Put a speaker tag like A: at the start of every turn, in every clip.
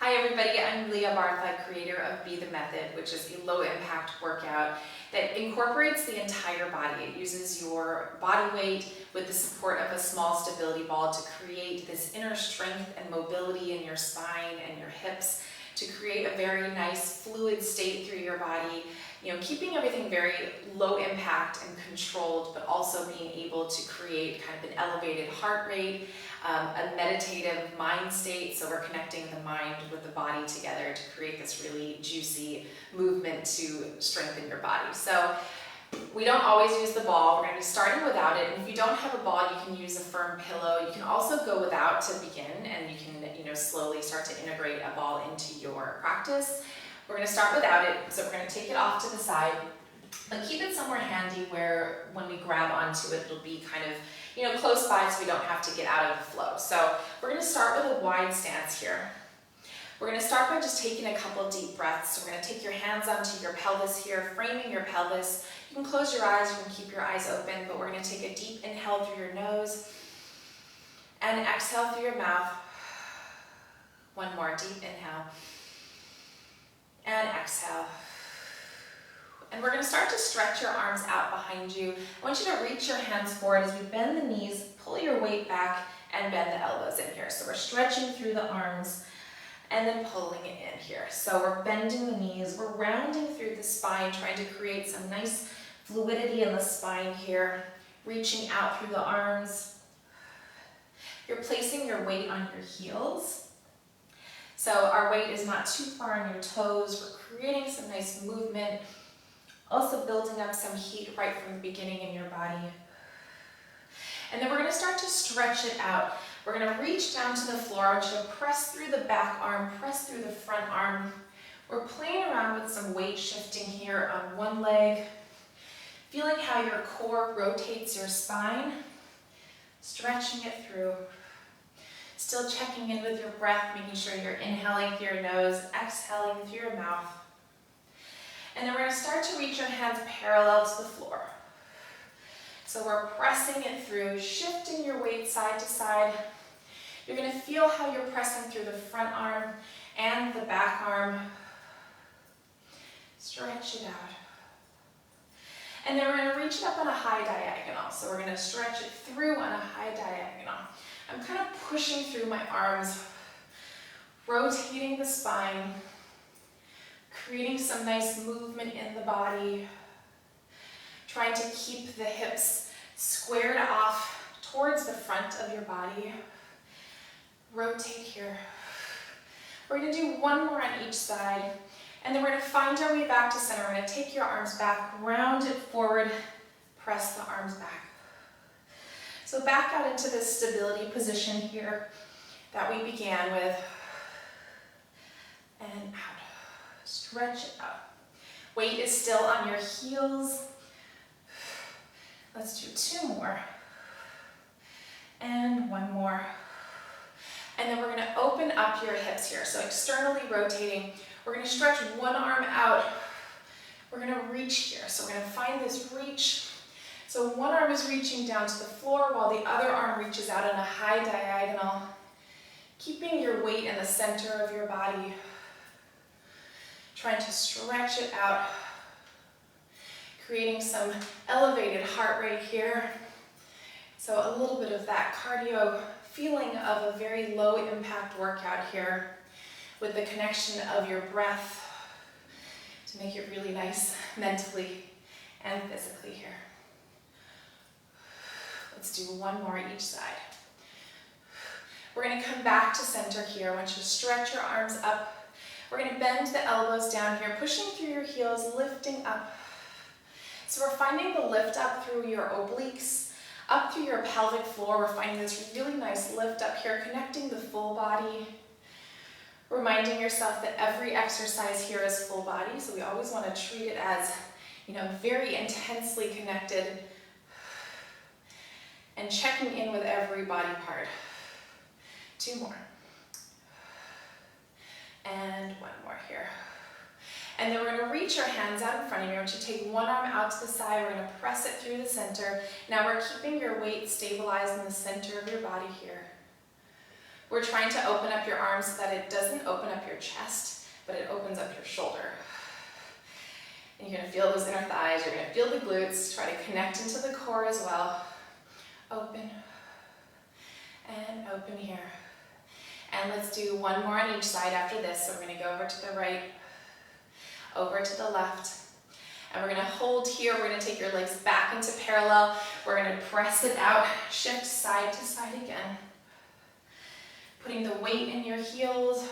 A: Hi everybody, I'm Leah Barthelь, creator of Be The Method, which is a low impact workout that incorporates the entire body. It uses your body weight with the support of a small stability ball to create this inner strength and mobility in your spine and your hips, to create a very nice fluid state through your body, keeping everything very low impact and controlled, but also being able to create kind of an elevated heart rate, a meditative mind state. So we're connecting the mind with the body together to create this really juicy movement to strengthen your body. So we don't always use the ball. We're going to be starting without it. And if you don't have a ball, you can use a firm pillow. You can also go without to begin, and you can slowly start to integrate a ball into your practice. We're going to start without it, so we're going to take it off to the side, but keep it somewhere handy where when we grab onto it, it'll be kind of close by, so we don't have to get out of the flow. So we're going to start with a wide stance here. We're going to start by just taking a couple deep breaths. So we're going to take your hands onto your pelvis here, framing your pelvis. You can close your eyes, you can keep your eyes open, but we're going to take a deep inhale through your nose and exhale through your mouth. One more deep inhale and exhale. And we're going to start to stretch your arms out behind you. I want you to reach your hands forward as we bend the knees, pull your weight back, and bend the elbows in here. So we're stretching through the arms and then pulling it in here. So we're bending the knees, we're rounding through the spine, trying to create some nice fluidity in the spine here, reaching out through the arms. You're placing your weight on your heels. So our weight is not too far on your toes. We're creating some nice movement, also building up some heat right from the beginning in your body. And then we're going to start to stretch it out. We're going to reach down to the floor. I want you to press through the back arm, press through the front arm. We're playing around with some weight shifting here on one leg, feeling how your core rotates your spine, stretching it through. Still checking in with your breath, making sure you're inhaling through your nose, exhaling through your mouth. And then we're going to start to reach your hands parallel to the floor. So we're pressing it through, shifting your weight side to side. You're going to feel how you're pressing through the front arm and the back arm. Stretch it out. And then we're going to reach it up on a high diagonal. So we're going to stretch it through on a high diagonal. I'm kind of pushing through my arms, rotating the spine, creating some nice movement in the body, trying to keep the hips squared off towards the front of your body. Rotate here. We're going to do one more on each side, and then we're going to find our way back to center. We're going to take your arms back, round it forward, press the arms back. So back out into this stability position here that we began with, and out. Stretch it out. Weight is still on your heels. Let's do two more. And one more. And then we're going to open up your hips here. So externally rotating. We're going to stretch one arm out. We're going to reach here. So we're going to find this reach. So one arm is reaching down to the floor while the other arm reaches out on a high diagonal. Keeping your weight in the center of your body. Trying to stretch it out. Creating some elevated heart rate here. So a little bit of that cardio feeling of a very low impact workout here with the connection of your breath to make it really nice mentally and physically here. Let's do one more each side. We're going to come back to center here. I want you to stretch your arms up. We're going to bend the elbows down here, pushing through your heels, lifting up. So we're finding the lift up through your obliques, up through your pelvic floor. We're finding this really nice lift up here, connecting the full body. Reminding yourself that every exercise here is full body, so we always want to treat it as, very intensely connected. And checking in with every body part. Two more. And one more here. And then we're going to reach your hands out in front of you. I want you to take one arm out to the side. We're going to press it through the center. Now we're keeping your weight stabilized in the center of your body here. We're trying to open up your arms so that it doesn't open up your chest, but it opens up your shoulder. And you're gonna feel those inner thighs, you're gonna feel the glutes, try to connect into the core as well. Open, and open here. And let's do one more on each side after this. So we're gonna go over to the right, over to the left, and we're gonna hold here. We're gonna take your legs back into parallel. We're gonna press it out, shift side to side again. Putting the weight in your heels,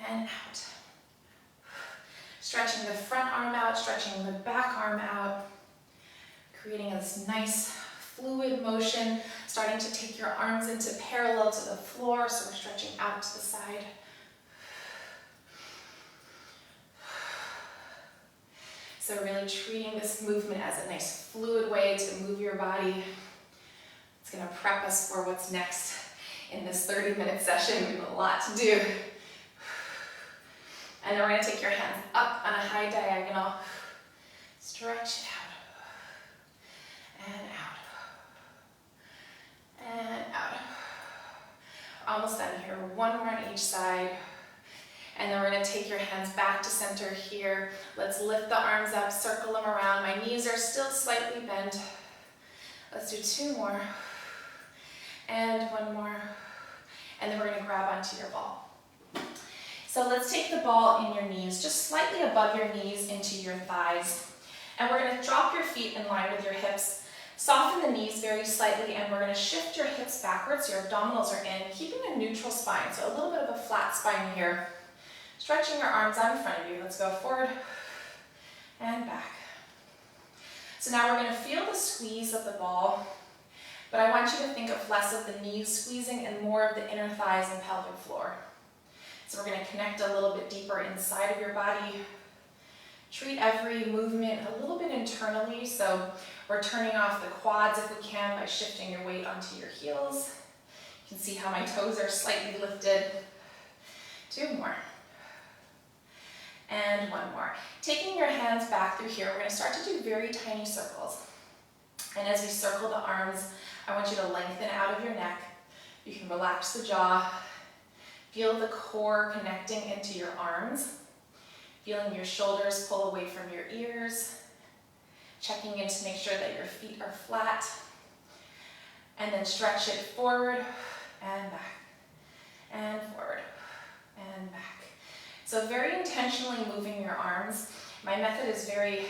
A: and out. Stretching the front arm out, stretching the back arm out, creating this nice fluid motion, starting to take your arms into parallel to the floor, so we're stretching out to the side. So really treating this movement as a nice fluid way to move your body. It's going to prep us for what's next in this 30-minute session. We have a lot to do. And then we're going to take your hands up on a high diagonal, stretch it out, and out, and out. We're almost done here. One more on each side. And then we're going to take your hands back to center here. Let's lift the arms up, circle them around. My knees are still slightly bent. Let's do 2 more. And 1 more. And then we're going to grab onto your ball. So let's take the ball in your knees, just slightly above your knees into your thighs. And we're going to drop your feet in line with your hips. Soften the knees very slightly, and we're going to shift your hips backwards. Your abdominals are in, keeping a neutral spine. So a little bit of a flat spine here. Stretching your arms out in front of you. Let's go forward and back. So now we're going to feel the squeeze of the ball, but I want you to think of less of the knees squeezing and more of the inner thighs and pelvic floor. So we're going to connect a little bit deeper inside of your body. Treat every movement a little bit internally, so we're turning off the quads if we can by shifting your weight onto your heels. You can see how my toes are slightly lifted. 2 more. And 1 more. Taking your hands back through here, we're going to start to do very tiny circles. And as we circle the arms, I want you to lengthen out of your neck. You can relax the jaw. Feel the core connecting into your arms. Feeling your shoulders pull away from your ears. Checking in to make sure that your feet are flat. And then stretch it forward and back. And forward and back. So very intentionally moving your arms. My method is very,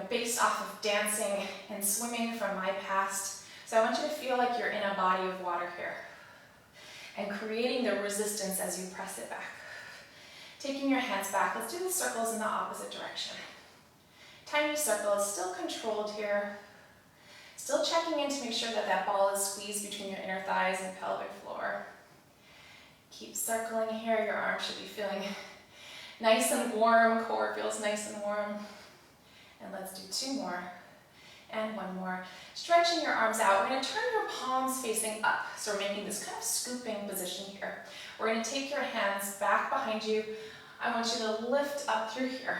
A: based off of dancing and swimming from my past. So I want you to feel like you're in a body of water here and creating the resistance as you press it back. Taking your hands back, let's do the circles in the opposite direction. Tiny circles, still controlled here. Still checking in to make sure that that ball is squeezed between your inner thighs and pelvic floor. Keep circling here, your arms should be feeling nice and warm, core feels nice and warm. And let's do 2 more, and 1 more. Stretching your arms out, we're going to turn your palms facing up. So we're making this kind of scooping position here. We're going to take your hands back behind you. I want you to lift up through here.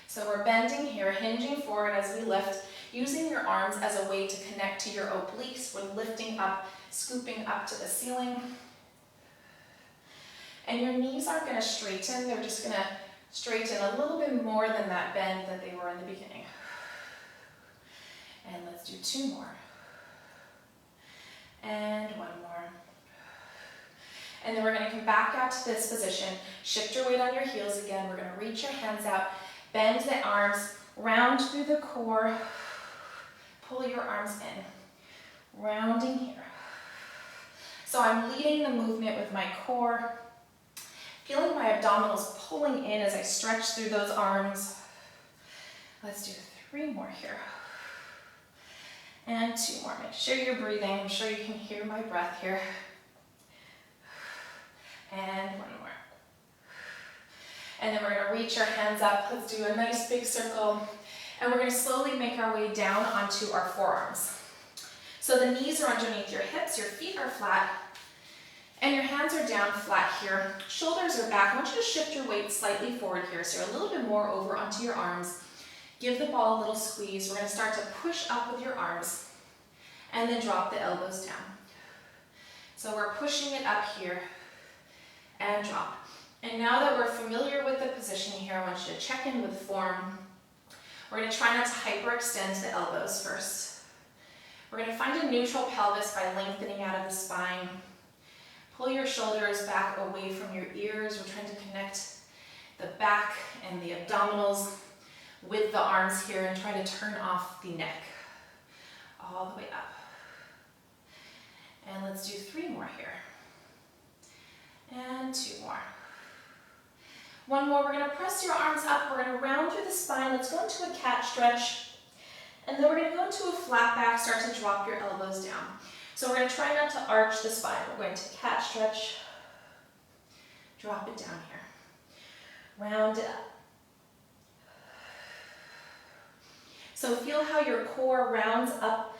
A: So we're bending here, hinging forward as we lift, using your arms as a way to connect to your obliques. We're lifting up, scooping up to the ceiling. And your knees aren't going to straighten, they're just going to straighten a little bit more than that bend that they were in the beginning. And let's do 2 more. And 1 more. And then we're going to come back out to this position. Shift your weight on your heels again. We're going to reach your hands out, bend the arms, round through the core, pull your arms in, rounding here. So I'm leading the movement with my core. Feeling my abdominals pulling in as I stretch through those arms. Let's do 3 more here. And 2 more. Make sure you're breathing. I'm sure you can hear my breath here. And 1 more. And then we're going to reach our hands up. Let's do a nice big circle. And we're going to slowly make our way down onto our forearms. So the knees are underneath your hips, your feet are flat. And your hands are down flat here. Shoulders are back. I want you to shift your weight slightly forward here, so you're a little bit more over onto your arms. Give the ball a little squeeze. We're going to start to push up with your arms and then drop the elbows down. So we're pushing it up here and drop. And now that we're familiar with the position here, I want you to check in with form. We're going to try not to hyperextend the elbows first. We're going to find a neutral pelvis by lengthening out of the spine. Pull your shoulders back away from your ears. We're trying to connect the back and the abdominals with the arms here and try to turn off the neck all the way up. And let's do 3 more here. And 2 more. 1 more, we're going to press your arms up, we're going to round through the spine, let's go into a cat stretch, and then we're going to go into a flat back, start to drop your elbows down. So we're going to try not to arch the spine, we're going to cat stretch, drop it down here, round it up. So feel how your core rounds up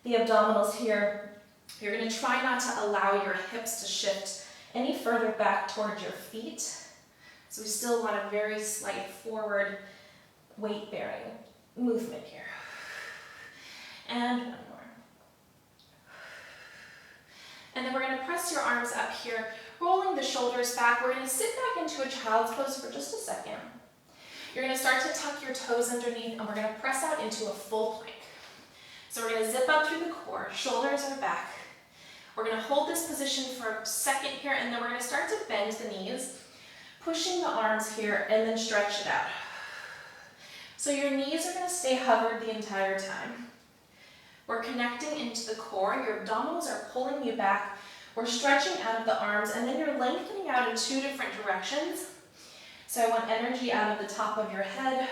A: the abdominals here. You're going to try not to allow your hips to shift any further back towards your feet. So we still want a very slight forward weight-bearing movement here. And 1 more. And then we're going to press your arms up here, rolling the shoulders back. We're going to sit back into a child's pose for just a second. You're going to start to tuck your toes underneath, and we're going to press out into a full plank. So we're going to zip up through the core, shoulders are back. We're going to hold this position for a second here, and then we're going to start to bend the knees, pushing the arms here, and then stretch it out. So your knees are going to stay hovered the entire time. We're connecting into the core, your abdominals are pulling you back, we're stretching out of the arms, and then you're lengthening out in 2 different directions. So I want energy out of the top of your head,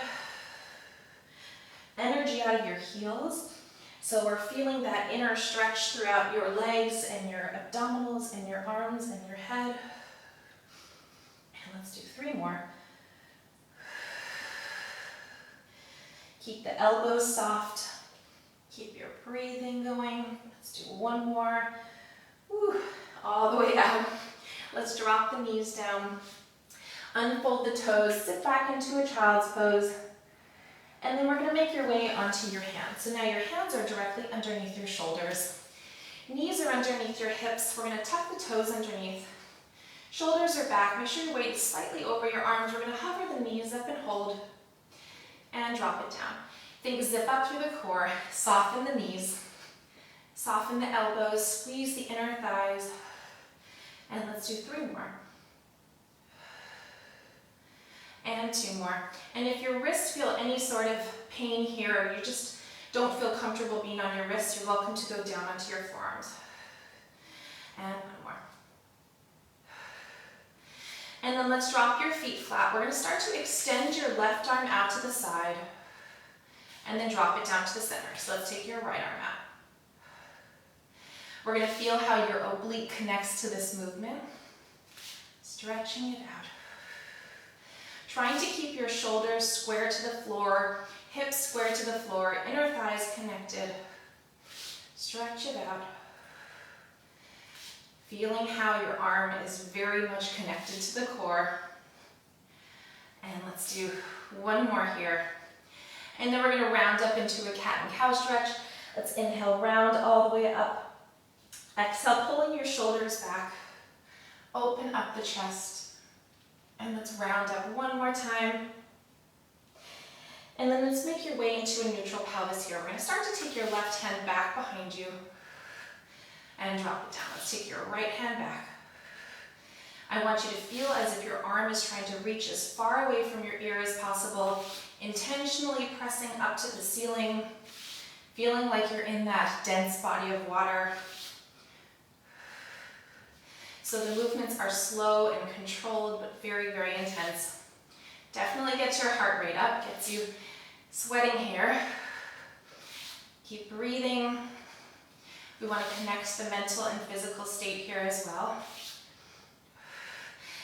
A: energy out of your heels. So we're feeling that inner stretch throughout your legs and your abdominals and your arms and your head. And let's do 3 more. Keep the elbows soft. Keep your breathing going. Let's do 1 more. Woo, all the way out. Let's drop the knees down. Unfold the toes. Sit back into a child's pose. And then we're going to make your way onto your hands. So now your hands are directly underneath your shoulders. Knees are underneath your hips. We're going to tuck the toes underneath. Shoulders are back. Make sure your weight is slightly over your arms. We're going to hover the knees up and hold. And drop it down. Think zip up through the core. Soften the knees. Soften the elbows. Squeeze the inner thighs. And let's do 3 more. And 2 more. And if your wrists feel any sort of pain here, or you just don't feel comfortable being on your wrists, you're welcome to go down onto your forearms. And 1 more. And then let's drop your feet flat. We're going to start to extend your left arm out to the side, and then drop it down to the center. So let's take your right arm out. We're going to feel how your oblique connects to this movement. Stretching it out. Trying to keep your shoulders square to the floor, hips square to the floor, inner thighs connected. Stretch it out. Feeling how your arm is very much connected to the core. And let's do 1 more here. And then we're going to round up into a cat and cow stretch. Let's inhale, round all the way up. Exhale, pulling your shoulders back. Open up the chest. And let's round up 1 more time. And then let's make your way into a neutral pelvis here. We're going to start to take your left hand back behind you and drop it down. Let's take your right hand back. I want you to feel as if your arm is trying to reach as far away from your ear as possible, intentionally pressing up to the ceiling, feeling like you're in that dense body of water. So the movements are slow and controlled, but very, very intense. Definitely gets your heart rate up, gets you sweating here. Keep breathing. We want to connect the mental and physical state here as well.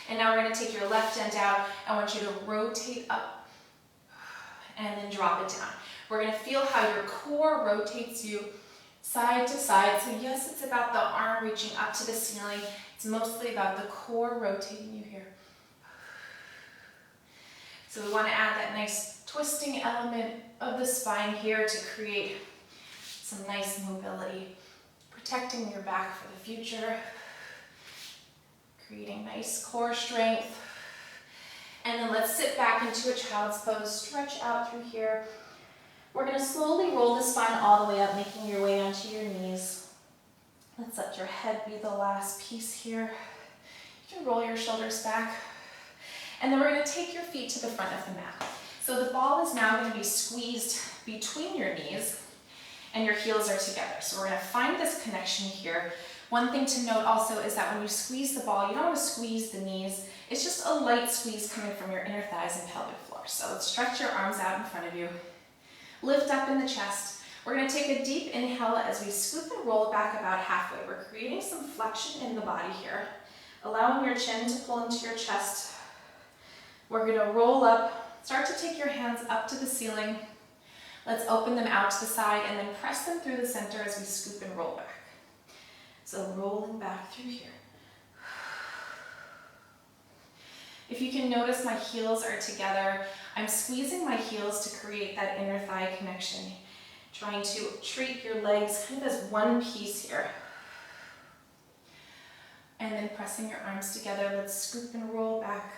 A: And now we're going to take your left hand out. I want you to rotate up and then drop it down. We're going to feel how your core rotates you side to side. So yes, it's about the arm reaching up to the ceiling. It's mostly about the core rotating you here. So we want to add that nice twisting element of the spine here to create some nice mobility, protecting your back for the future. creating nice core strength. And then let's sit back into a child's pose, stretch out through here. We're gonna slowly roll the spine all the way up, making your way onto your knees. Let's let your head be the last piece here. You can roll your shoulders back. And then we're gonna take your feet to the front of the mat. So the ball is now gonna be squeezed between your knees and your heels are together. So we're gonna find this connection here. One thing to note also is that when you squeeze the ball, you don't wanna squeeze the knees. It's just a light squeeze coming from your inner thighs and pelvic floor. So let's stretch your arms out in front of you. Lift up in the chest. We're gonna take a deep inhale as we scoop and roll back about halfway. We're creating some flexion in the body here, allowing your chin to pull into your chest. We're gonna roll up, start to take your hands up to the ceiling. Let's open them out to the side and then press them through the center as we scoop and roll back. So rolling back through here. If you can notice, my heels are together. I'm squeezing my heels to create that inner thigh connection, trying to treat your legs kind of as one piece here. And then pressing your arms together, let's scoop and roll back.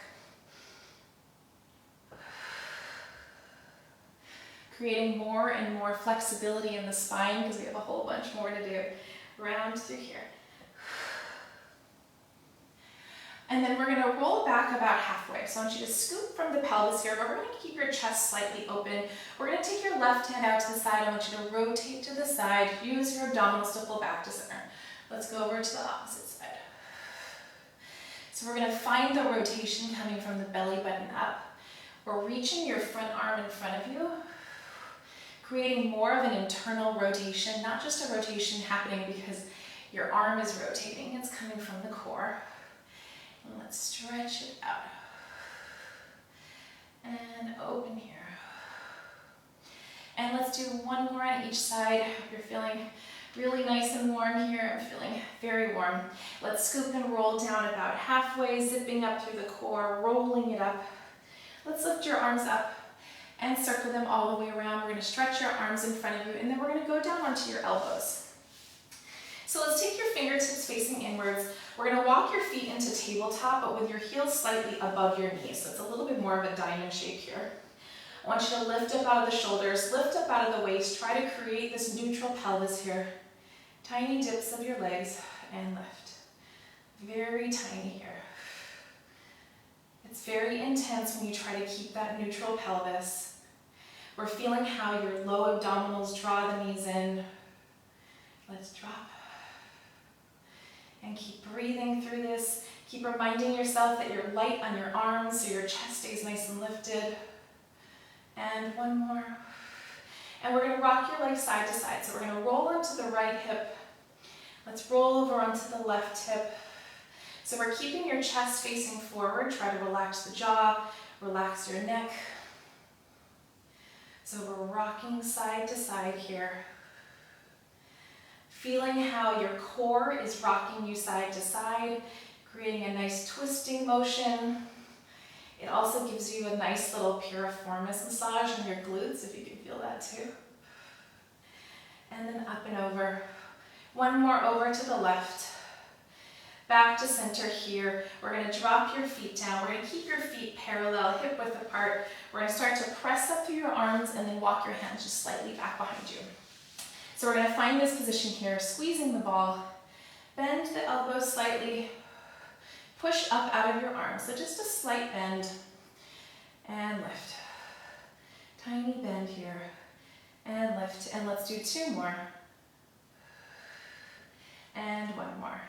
A: Creating more and more flexibility in the spine because we have a whole bunch more to do. Round through here. And then we're gonna roll back about halfway. So I want you to scoop from the pelvis here, but we're gonna keep your chest slightly open. We're gonna take your left hand out to the side. I want you to rotate to the side. Use your abdominals to pull back to center. Let's go over to the opposite side. So we're gonna find the rotation coming from the belly button up. We're reaching your front arm in front of you, creating more of an internal rotation, not just a rotation happening because your arm is rotating. It's coming from the core. And let's stretch it out. And open here. And let's do one more on each side. Hope you're feeling really nice and warm here. I'm feeling very warm. Let's scoop and roll down about halfway, zipping up through the core, rolling it up. Let's lift your arms up and circle them all the way around. We're gonna stretch your arms in front of you, and then we're gonna go down onto your elbows. So let's take your fingertips facing inwards. We're gonna walk your feet into tabletop, but with your heels slightly above your knees. So it's a little bit more of a diamond shape here. I want you to lift up out of the shoulders, lift up out of the waist. Try to create this neutral pelvis here. Tiny dips of your legs and lift. Very tiny here. It's very intense when you try to keep that neutral pelvis. We're feeling how your low abdominals draw the knees in. Let's drop. And keep breathing through this. Keep reminding yourself that you're light on your arms so your chest stays nice and lifted. And one more. And we're going to rock your legs side to side. So we're going to roll onto the right hip. Let's roll over onto the left hip. So we're keeping your chest facing forward. Try to relax the jaw, relax your neck. So we're rocking side to side here. Feeling how your core is rocking you side to side, creating a nice twisting motion. It also gives you a nice little piriformis massage on your glutes, if you can feel that too. And then up and over. One more over to the left. Back to center here. We're going to drop your feet down. We're going to keep your feet parallel, hip width apart. We're going to start to press up through your arms and then walk your hands just slightly back behind you. So we're going to find this position here, squeezing the ball. Bend the elbows slightly. Push up out of your arms. So just a slight bend and lift. Tiny bend here and lift. And let's do two more. And one more.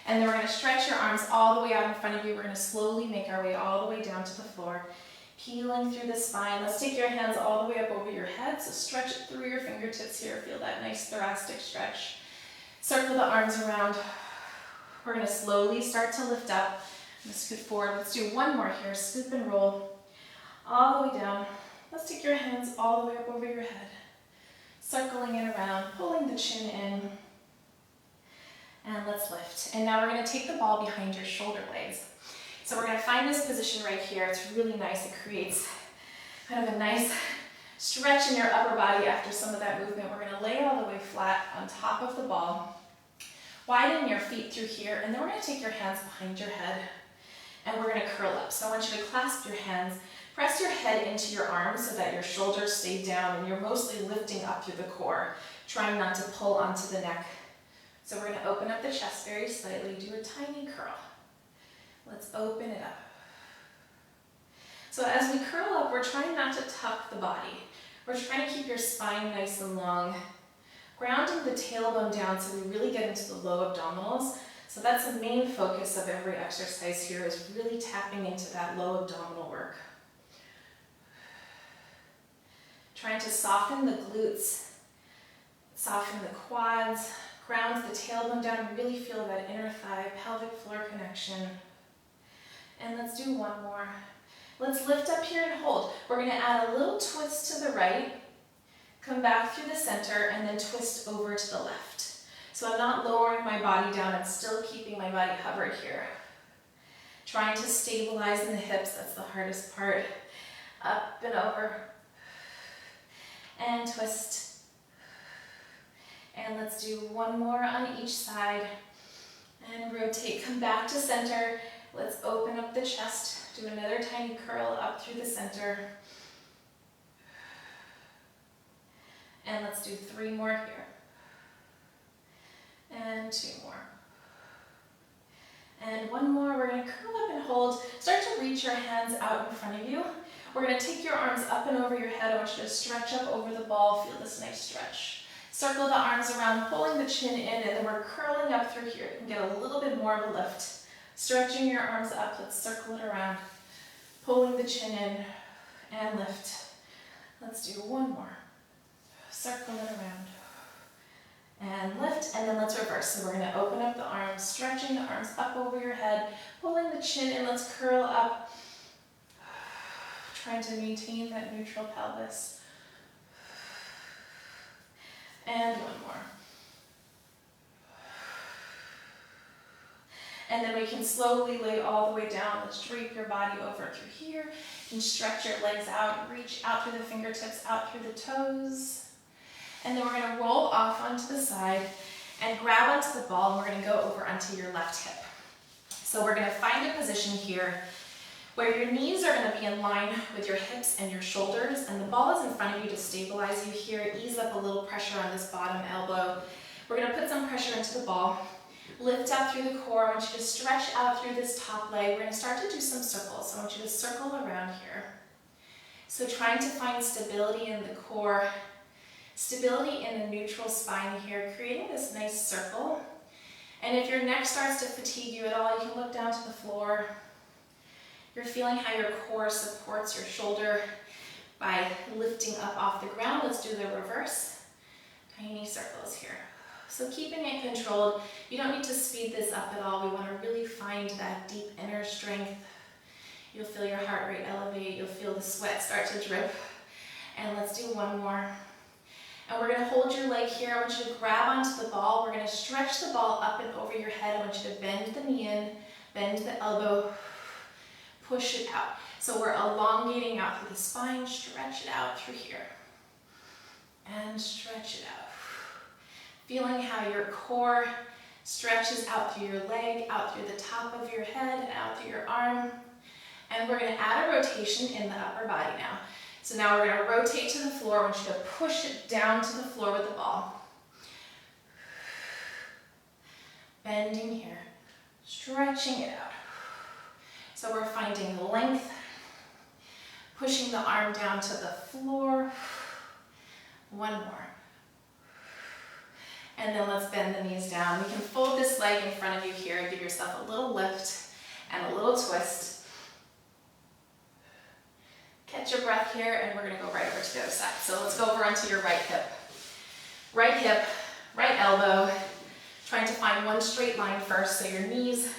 A: And then we're going to stretch your arms all the way out in front of you. We're going to slowly make our way all the way down to the floor. Peeling through the spine. Let's take your hands all the way up over your head. So stretch it through your fingertips here. Feel that nice thoracic stretch. Circle the arms around. We're going to slowly start to lift up. I'm going to scoot forward. Let's do one more here. Scoop and roll. All the way down. Let's take your hands all the way up over your head. Circling it around. Pulling the chin in. And let's lift. And now we're going to take the ball behind your shoulder blades. So we're going to find this position right here. It's really nice. It creates kind of a nice stretch in your upper body after some of that movement. We're going to lay all the way flat on top of the ball.
B: Widen your feet through here, and then we're going to take your hands behind your head, and we're going to curl up. So I want you to clasp your hands, press your head into your arms so that your shoulders stay down, and you're mostly lifting up through the core, trying not to pull onto the neck. So we're going to open up the chest very slightly, do a tiny curl. Let's open it up. So as we curl up, we're trying not to tuck the body. We're trying to keep your spine nice and long, grounding the tailbone down so we really get into the low abdominals. So that's the main focus of every exercise here, is really tapping into that low abdominal work. Trying to soften the glutes, soften the quads, ground the tailbone down, and really feel that inner thigh, pelvic floor connection. And let's do one more. Let's lift up here and hold. We're going to add a little twist to the right, come back through the center, and then twist over to the left. So I'm not lowering my body down, I'm still keeping my body hovered here. Trying to stabilize in the hips, that's the hardest part. Up and over. And twist. And let's do one more on each side. And rotate, come back to center. Let's open up the chest. Do another tiny curl up through the center. And let's do 3 more here. And 2 more. And 1 more. We're going to curl up and hold. Start to reach your hands out in front of you. We're going to take your arms up and over your head. I want you to stretch up over the ball. Feel this nice stretch. Circle the arms around, pulling the chin in, and then we're curling up through here. You can get a little bit more of a lift. Stretching your arms up, let's circle it around. Pulling the chin in and lift. Let's do 1 more. Circle it around. And lift, and then let's reverse. So we're going to open up the arms, stretching the arms up over your head, pulling the chin in, let's curl up. Trying to maintain that neutral pelvis. And 1 more. And then we can slowly lay all the way down. Let's drape your body over through here. You can stretch your legs out, reach out through the fingertips, out through the toes. And then we're going to roll off onto the side and grab onto the ball, and we're going to go over onto your left hip. So we're going to find a position here where your knees are going to be in line with your hips and your shoulders, and the ball is in front of you to stabilize you here. Ease up a little pressure on this bottom elbow. We're going to put some pressure into the ball. Lift up through the core. I want you to stretch out through this top leg. We're going to start to do some circles. So I want you to circle around here. So trying to find stability in the core, stability in the neutral spine here, creating this nice circle. And if your neck starts to fatigue you at all, you can look down to the floor. You're feeling how your core supports your shoulder by lifting up off the ground. Let's do the reverse. Tiny circles here. So keeping it controlled, you don't need to speed this up at all. We want to really find that deep inner strength. You'll feel your heart rate elevate. You'll feel the sweat start to drip. And let's do 1 more. And we're going to hold your leg here. I want you to grab onto the ball. We're going to stretch the ball up and over your head. I want you to bend the knee in, bend the elbow, push it out. So we're elongating out through the spine, stretch it out through here. And stretch it out. Feeling how your core stretches out through your leg, out through the top of your head, and out through your arm. And we're going to add a rotation in the upper body now. So now we're going to rotate to the floor. I want you to push it down to the floor with the ball. Bending here, stretching it out. So we're finding length, pushing the arm down to the floor. 1 more. And then let's bend the knees down. We can fold this leg in front of you here and give yourself a little lift and a little twist. Catch your breath here, and we're going to go right over to the other side. So let's go over onto your right hip. Right hip, right elbow. Trying to find one straight line first, so your knees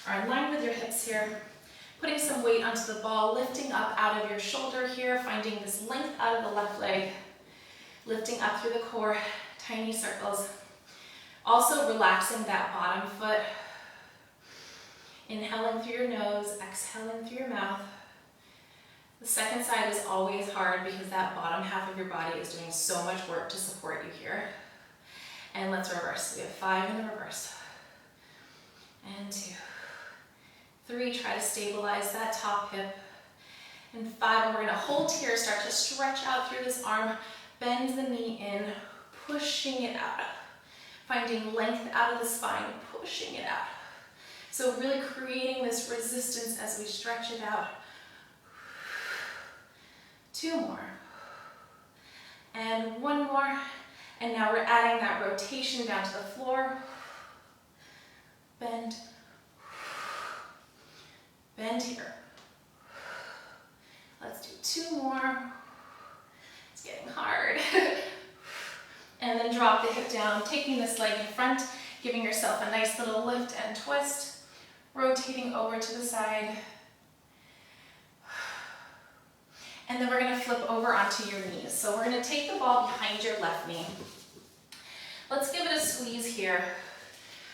B: are in line with your hips here. Putting some weight onto the ball, lifting up out of your shoulder here, finding this length out of the left leg. Lifting up through the core. Tiny circles. Also relaxing that bottom foot. Inhaling through your nose, exhaling through your mouth. The second side is always hard because that bottom half of your body is doing so much work to support you here. And let's reverse. We have 5 in the reverse. And 2, 3, try to stabilize that top hip. And 5, and we're gonna hold here, start to stretch out through this arm, bend the knee in, pushing it out. Finding length out of the spine, pushing it out. So really creating this resistance as we stretch it out. 2 more. And 1 more. And now we're adding that rotation down to the floor. Bend. Bend here. Let's do 2 more. It's getting hard. And then drop the hip down, taking this leg in front, giving yourself a nice little lift and twist, rotating over to the side. And then we're gonna flip over onto your knees. So we're gonna take the ball behind your left knee. Let's give it a squeeze here.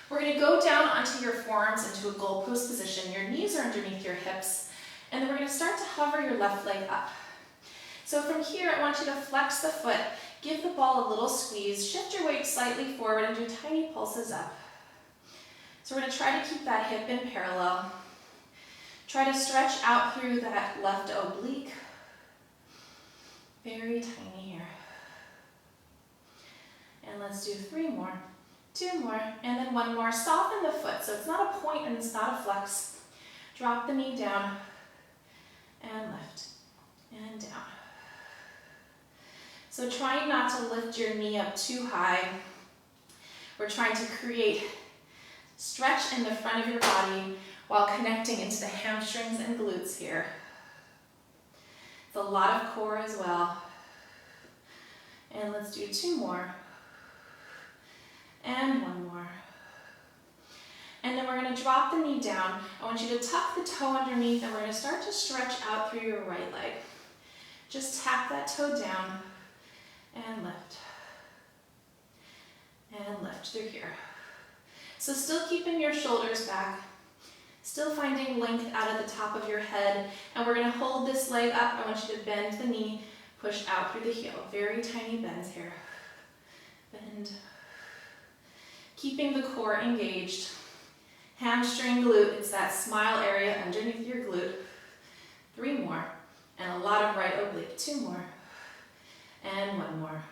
B: We're gonna go down onto your forearms into a goal post position. Your knees are underneath your hips. And then we're gonna start to hover your left leg up. So from here, I want you to flex the foot, give the ball a little squeeze, shift your weight slightly forward and do tiny pulses up. So we're gonna try to keep that hip in parallel. Try to stretch out through that left oblique. Very tiny here. And let's do 3 more, 2 more, and then 1 more. Soften the foot, so it's not a point and it's not a flex. Drop the knee down and lift and down. So trying not to lift your knee up too high. We're trying to create stretch in the front of your body while connecting into the hamstrings and glutes here. It's a lot of core as well. And let's do 2 more. And 1 more. And then we're going to drop the knee down. I want you to tuck the toe underneath and we're going to start to stretch out through your right leg. Just tap that toe down and lift. And lift through here. So still keeping your shoulders back. Still finding length out of the top of your head. And we're going to hold this leg up. I want you to bend the knee, push out through the heel. Very tiny bends here. Bend. Keeping the core engaged. Hamstring, glute, it's that smile area underneath your glute. 3 more. And a lot of right oblique. 2 more. And 1 more.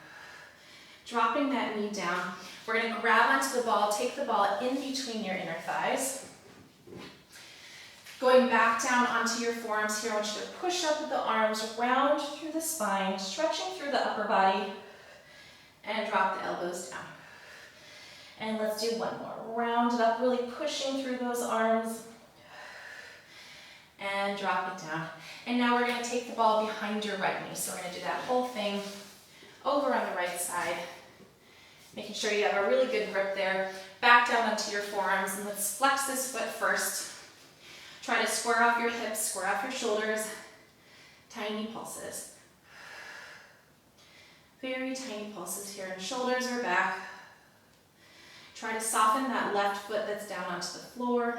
B: Dropping that knee down. We're going to grab onto the ball, take the ball in between your inner thighs. Going back down onto your forearms here, I want you to push up with the arms, round through the spine, stretching through the upper body, and drop the elbows down. And let's do 1 more. Round it up, really pushing through those arms, and drop it down. And now we're going to take the ball behind your right knee. So we're going to do that whole thing over on the right side, making sure you have a really good grip there. Back down onto your forearms, and let's flex this foot first. Try to square off your hips, square off your shoulders. Tiny pulses. Very tiny pulses here, and shoulders are back. Try to soften that left foot that's down onto the floor.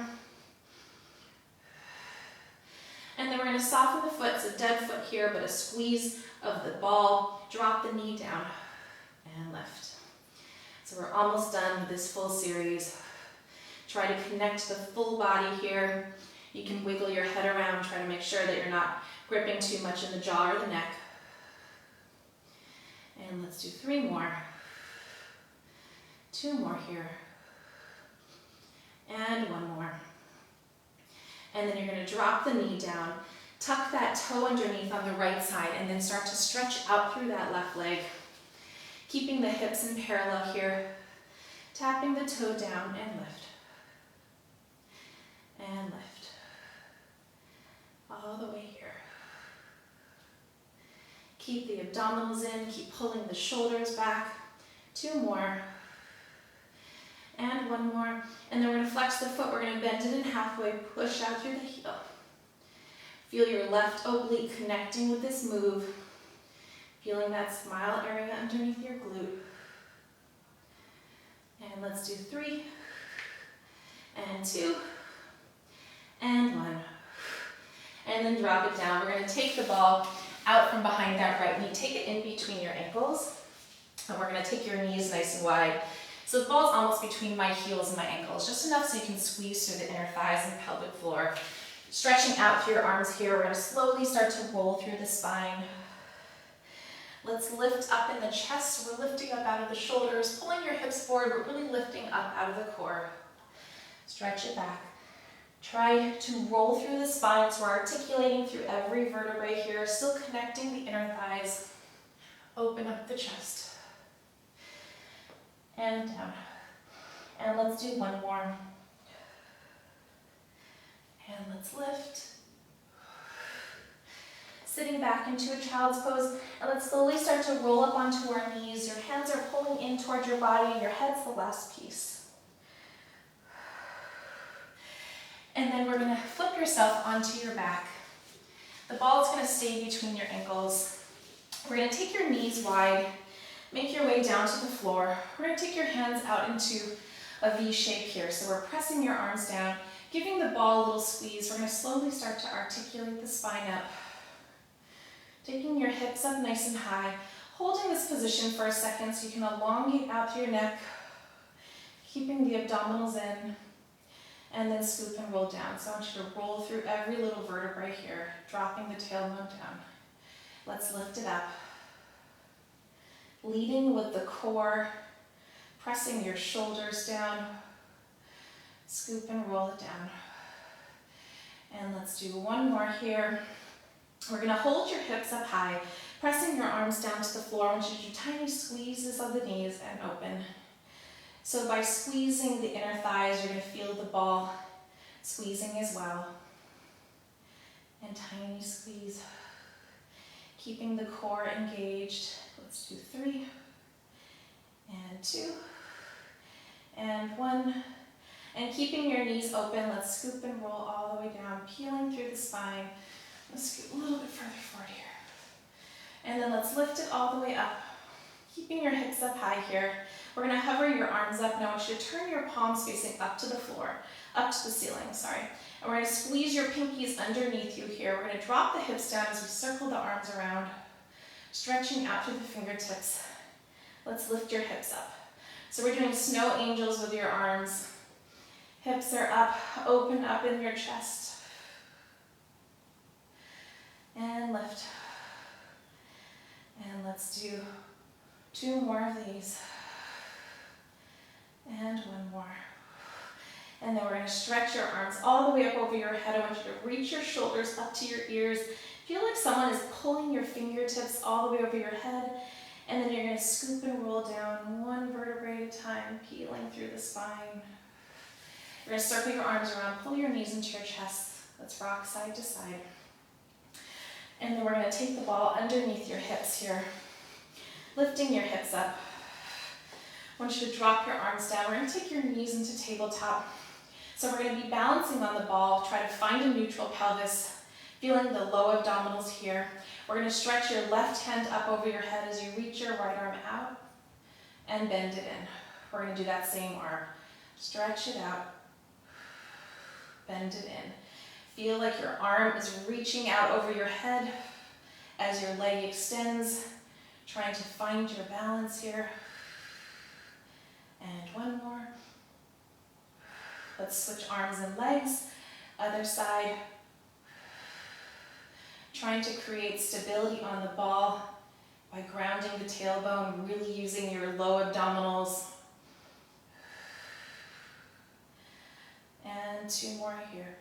B: And then we're going to soften the foot, so dead foot here, but a squeeze of the ball. Drop the knee down and lift. So we're almost done with this full series. Try to connect the full body here. You can wiggle your head around, try to make sure that you're not gripping too much in the jaw or the neck. And let's do 3 more. 2 more here. And 1 more. And then you're going to drop the knee down, tuck that toe underneath on the right side, and then start to stretch out through that left leg. Keeping the hips in parallel here. Tapping the toe down and lift. And lift. All the way here. Keep the abdominals in, keep pulling the shoulders back. 2 more. And 1 more. And then we're going to flex the foot. We're going to bend it in halfway, push out through the heel. Feel your left oblique connecting with this move. Feeling that smile area underneath your glute. And let's do 3. And 2. And 1. And then drop it down. We're going to take the ball out from behind that right knee. Take it in between your ankles. And we're going to take your knees nice and wide. So the ball's almost between my heels and my ankles, just enough so you can squeeze through the inner thighs and pelvic floor. Stretching out through your arms here, we're going to slowly start to roll through the spine. Let's lift up in the chest. We're lifting up out of the shoulders, pulling your hips forward, but really lifting up out of the core. Stretch it back. Try to roll through the spine, so we're articulating through every vertebrae here, still connecting the inner thighs. Open up the chest. And down. And let's do one more. And let's lift. Sitting back into a child's pose, and let's slowly start to roll up onto our knees. Your hands are pulling in towards your body, and your head's the last piece. And then we're going to flip yourself onto your back. The ball is going to stay between your ankles. We're going to take your knees wide, make your way down to the floor. We're going to take your hands out into a V shape here. So we're pressing your arms down, giving the ball a little squeeze. We're going to slowly start to articulate the spine up. Taking your hips up nice and high, holding this position for a second so you can elongate out through your neck, keeping the abdominals in, and then scoop and roll down. So I want you to roll through every little vertebrae here, dropping the tailbone down. Let's lift it up. Leading with the core, pressing your shoulders down, scoop and roll it down. And let's do one more here. We're going to hold your hips up high, pressing your arms down to the floor. I want you to do tiny squeezes of the knees and open. So by squeezing the inner thighs, you're going to feel the ball squeezing as well. And tiny squeeze. Keeping the core engaged. Let's do 3, and 2, and 1. And keeping your knees open, let's scoop and roll all the way down, peeling through the spine. Let's scoot a little bit further forward here. And then let's lift it all the way up, keeping your hips up high here. We're going to hover your arms up, and I want you to turn your palms facing up to the floor, up to the ceiling, sorry. And we're going to squeeze your pinkies underneath you here. We're going to drop the hips down as we circle the arms around, stretching out through the fingertips. Let's lift your hips up. So we're doing snow angels with your arms. Hips are up, open up in your chest. And lift. And let's do 2 more of these. And 1 more. And then we're going to stretch your arms all the way up over your head. I want you to reach your shoulders up to your ears. Feel like someone is pulling your fingertips all the way over your head. And then you're going to scoop and roll down 1 vertebrae at a time, peeling through the spine. You're going to circle your arms around, pull your knees into your chest. Let's rock side to side. And then we're going to take the ball underneath your hips here, lifting your hips up. I want you to drop your arms down. We're going to take your knees into tabletop. So we're going to be balancing on the ball. Try to find a neutral pelvis, feeling the low abdominals here. We're going to stretch your left hand up over your head as you reach your right arm out and bend it in. We're going to do that same arm. Stretch it out, bend it in. Feel like your arm is reaching out over your head as your leg extends, trying to find your balance here. And 1 more. Let's switch arms and legs. Other side. Trying to create stability on the ball by grounding the tailbone, really using your low abdominals. And 2 more here.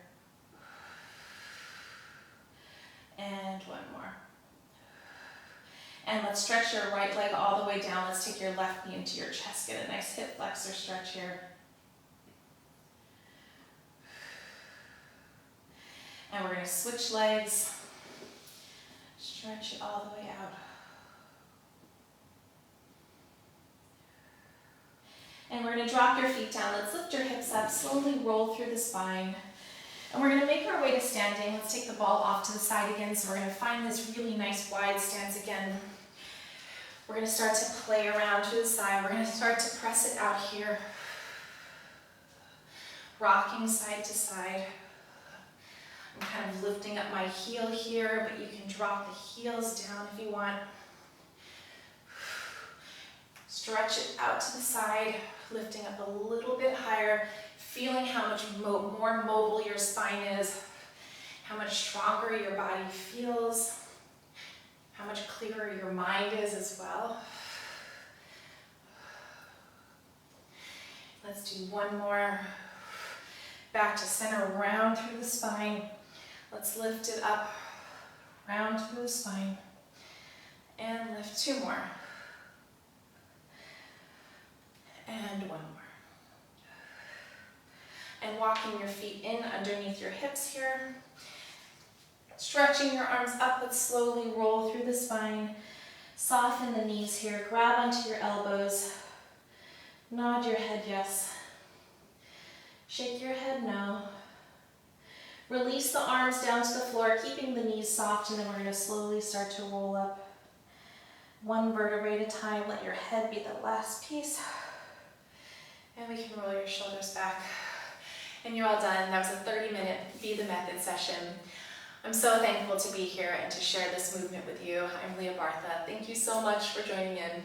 B: And 1 more. And let's stretch your right leg all the way down. Let's take your left knee into your chest. Get a nice hip flexor stretch here. And we're going to switch legs. Stretch it all the way out. And we're going to drop your feet down. Let's lift your hips up, slowly roll through the spine. And we're going to make our way to standing. Let's take the ball off to the side again. So we're going to find this really nice wide stance again. We're going to start to play around to the side. We're going to start to press it out here. Rocking side to side. I'm kind of lifting up my heel here, but you can drop the heels down if you want. Stretch it out to the side. Lifting up a little bit higher, feeling how much more mobile your spine is, how much stronger your body feels, how much clearer your mind is as well. Let's do one more. Back to center, round through the spine. Let's lift it up, round through the spine. And lift 2 more. And 1 more. And walking your feet in underneath your hips here. Stretching your arms up, but slowly roll through the spine. Soften the knees here, grab onto your elbows. Nod your head yes. Shake your head no. Release the arms down to the floor, keeping the knees soft, and then we're going to slowly start to roll up. 1 vertebrae at a time. Let your head be the last piece. And we can roll your shoulders back. And you're all done. That was a 30-minute Be the Method session. I'm so thankful to be here and to share this movement with you. I'm Leah Bartha. Thank you so much for joining in.